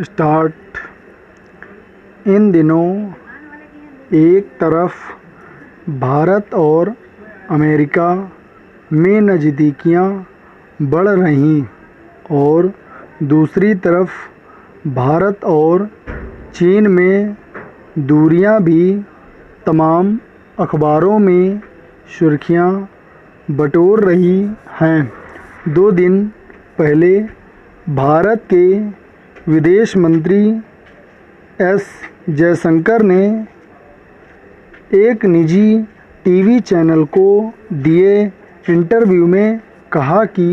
Start. इन दिनों एक तरफ भारत और अमेरिका में नज़दीकियां बढ़ रहीं और दूसरी तरफ भारत और चीन में दूरियां भी तमाम अखबारों में सुर्खियां बटोर रही हैं। 2 दिन पहले भारत के विदेश मंत्री एस जयशंकर ने एक निजी टीवी चैनल को दिए इंटरव्यू में कहा कि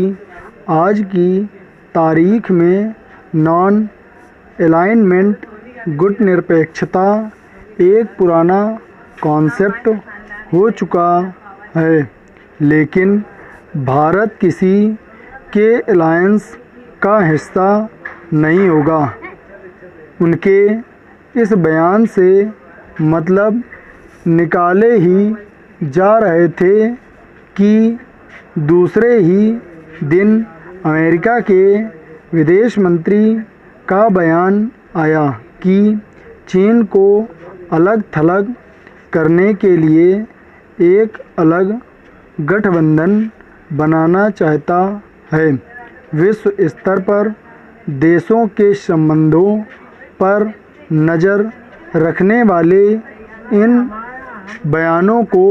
आज की तारीख में नॉन अलाइनमेंट गुटनिरपेक्षता एक पुराना कॉन्सेप्ट हो चुका है, लेकिन भारत किसी के अलायंस का हिस्सा नहीं होगा। उनके इस बयान से मतलब निकाले ही जा रहे थे कि दूसरे ही दिन अमेरिका के विदेश मंत्री का बयान आया कि चीन को अलग थलग करने के लिए एक अलग गठबंधन बनाना चाहता है। विश्व स्तर पर देशों के संबंधों पर नज़र रखने वाले इन बयानों को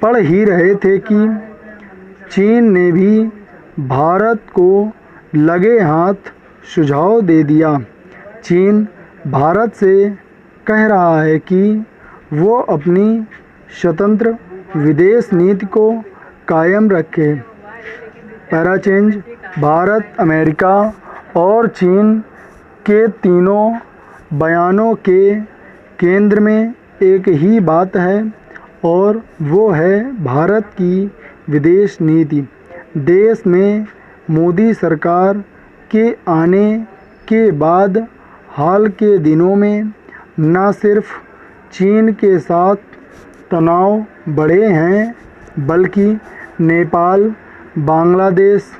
पढ़ ही रहे थे कि चीन ने भी भारत को लगे हाथ सुझाव दे दिया। चीन भारत से कह रहा है कि वो अपनी स्वतंत्र विदेश नीति को कायम रखे। पैराचेंज। भारत, अमेरिका और चीन के तीनों बयानों के केंद्र में एक ही बात है और वो है भारत की विदेश नीति। देश में मोदी सरकार के आने के बाद हाल के दिनों में न सिर्फ चीन के साथ तनाव बढ़े हैं, बल्कि नेपाल, बांग्लादेश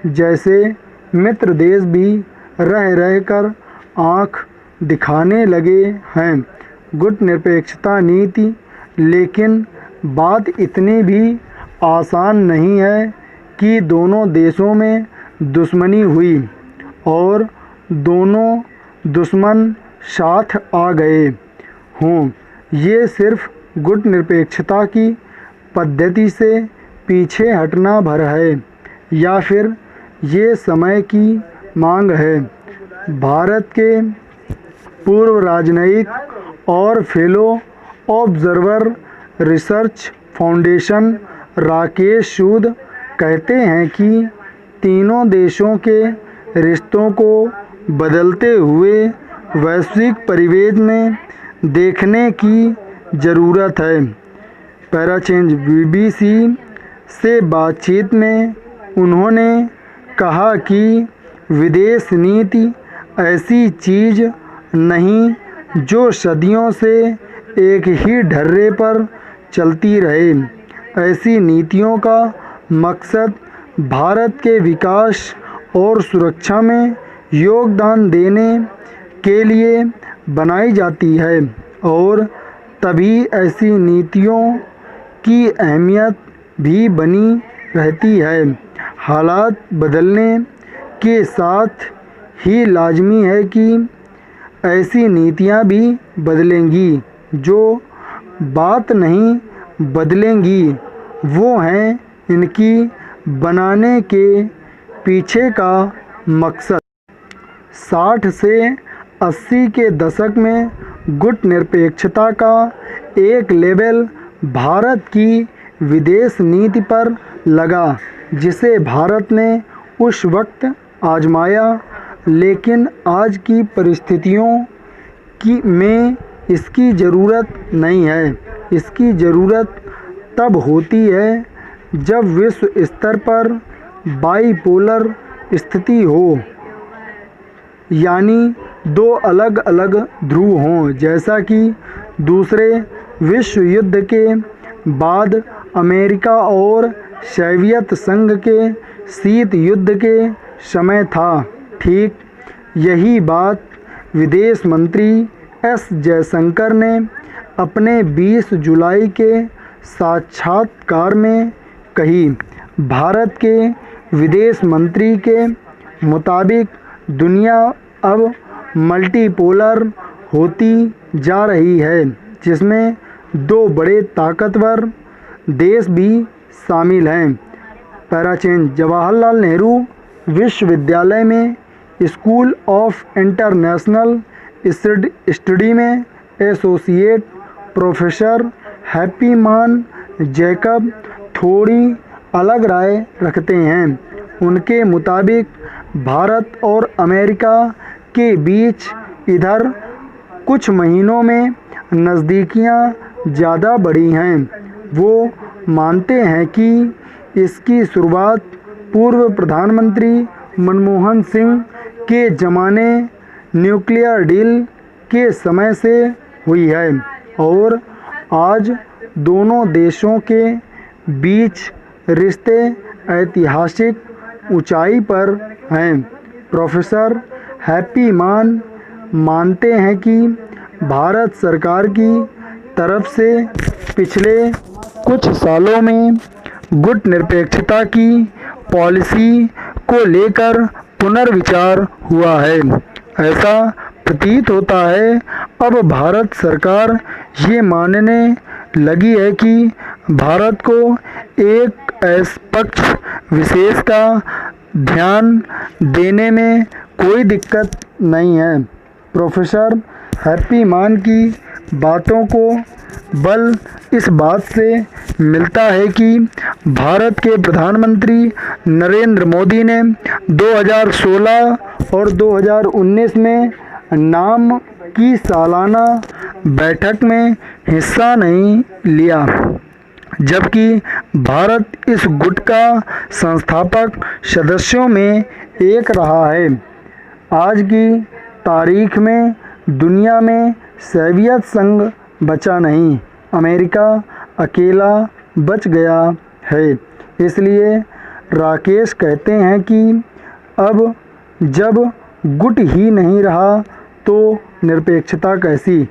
जैसे मित्र देश भी रह रहकर आँख दिखाने लगे हैं। गुटनिरपेक्षता नीति। लेकिन बात इतनी भी आसान नहीं है कि दोनों देशों में दुश्मनी हुई और दोनों दुश्मन साथ आ गए हों। ये सिर्फ गुटनिरपेक्षता की पद्धति से पीछे हटना भर है या फिर ये समय की मांग है। भारत के पूर्व राजनयिक और fellow Observer Research Foundation Rakesh Sood कहते हैं कि तीनों देशों के रिश्तों को बदलते हुए वैश्विक परिवेश में देखने की ज़रूरत है। पैराचेंज। बीबीसी से बातचीत में उन्होंने कहा कि विदेश नीति ऐसी चीज़ नहीं जो सदियों से एक ही ढर्रे पर चलती रहे। ऐसी नीतियों का मकसद भारत के विकास और सुरक्षा में योगदान देने के लिए बनाई जाती है और तभी ऐसी नीतियों की अहमियत भी बनी रहती है। हालात बदलने के साथ ही लाजमी है कि ऐसी नीतियां भी बदलेंगी। जो बात नहीं बदलेंगी वो हैं इनकी बनाने के पीछे का मकसद। 60 से 80 के दशक में गुटनिरपेक्षता का एक लेबल भारत की विदेश नीति पर लगा जिसे भारत ने उस वक्त आजमाया, लेकिन आज की परिस्थितियों में इसकी ज़रूरत नहीं है। इसकी ज़रूरत तब होती है जब विश्व स्तर पर बाईपोलर स्थिति हो, यानी दो अलग अलग ध्रुव हों। जैसा कि दूसरे विश्व युद्ध के बाद अमेरिका और सोवियत संघ के शीत युद्ध के समय था। ठीक यही बात विदेश मंत्री एस जयशंकर ने अपने 20 जुलाई के साक्षात्कार में कही। भारत के विदेश मंत्री के मुताबिक दुनिया अब मल्टीपोलर होती जा रही है, जिसमें 2 बड़े ताकतवर देश भी शामिल हैं। पैराचेंज। जवाहरलाल नेहरू विश्वविद्यालय में स्कूल ऑफ इंटरनेशनल स्टडी में एसोसिएट प्रोफेसर हैप्पी मान जैकब थोड़ी अलग राय रखते हैं। उनके मुताबिक भारत और अमेरिका के बीच इधर कुछ महीनों में नज़दीकियां ज़्यादा बढ़ी हैं। वो मानते हैं कि इसकी शुरुआत पूर्व प्रधानमंत्री मनमोहन सिंह के ज़माने न्यूक्लियर डील के समय से हुई है और आज दोनों देशों के बीच रिश्ते ऐतिहासिक ऊंचाई पर हैं। प्रोफेसर हैप्पी मान मानते हैं कि भारत सरकार की तरफ से पिछले कुछ सालों में गुटनिरपेक्षता की पॉलिसी को लेकर पुनर्विचार हुआ है। ऐसा प्रतीत होता है अब भारत सरकार ये मानने लगी है कि भारत को एक पक्ष विशेष का ध्यान देने में कोई दिक्कत नहीं है। प्रोफेसर हैप्पी मान की बातों को बल इस बात से मिलता है कि भारत के प्रधानमंत्री नरेंद्र मोदी ने 2016 और 2019 में नाम की सालाना बैठक में हिस्सा नहीं लिया, जबकि भारत इस गुट का संस्थापक सदस्यों में एक रहा है। आज की तारीख में दुनिया में सोवियत संघ बचा नहीं, अमेरिका अकेला बच गया है। इसलिए राकेश कहते हैं कि अब जब गुट ही नहीं रहा तो निरपेक्षता कैसी।